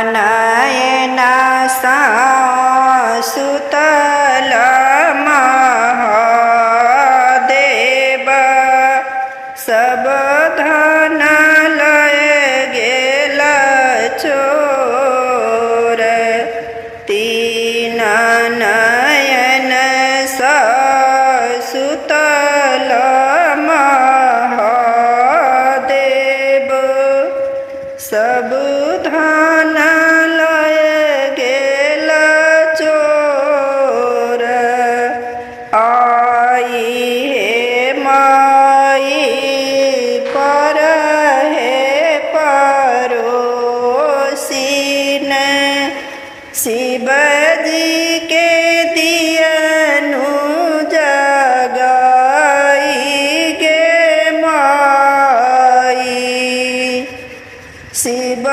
नयना सुतल महादेव सब धन लय गेल चोर। तीन नयन सुतल महादेव सब धन लय गेल चोर। आई हे माई पर हे परोसीन शिव जी के दियनु जगाई गे माई। शिव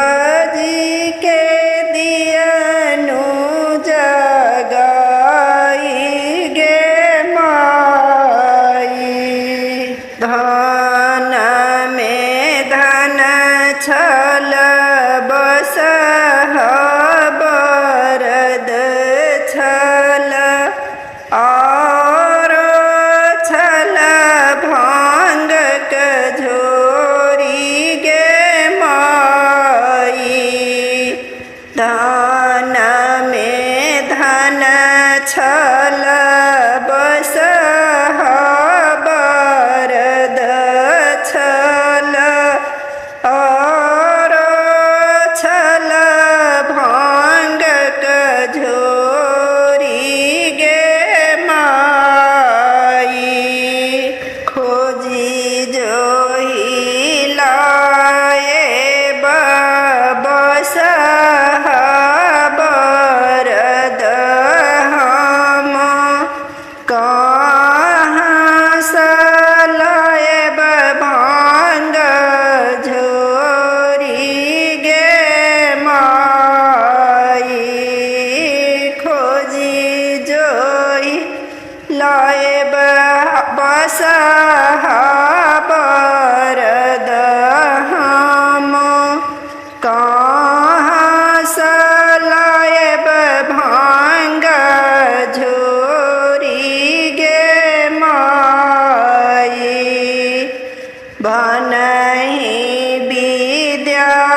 जी के दियनु जगाई गे माई। धन में धन छल बस बरद छल और छल भांग झोरी गे माई। धन में धन छल बस बरद छल और छल भांग झोरी गे माई। खोजी जोही लाए बस बरद हम कहाँ सलाएब भांग झोरी गे माई। खोजी जोई लाएब बस बरद हम कहाँ सलाएब भांग झोरी गे माई। बनहि विद्यापति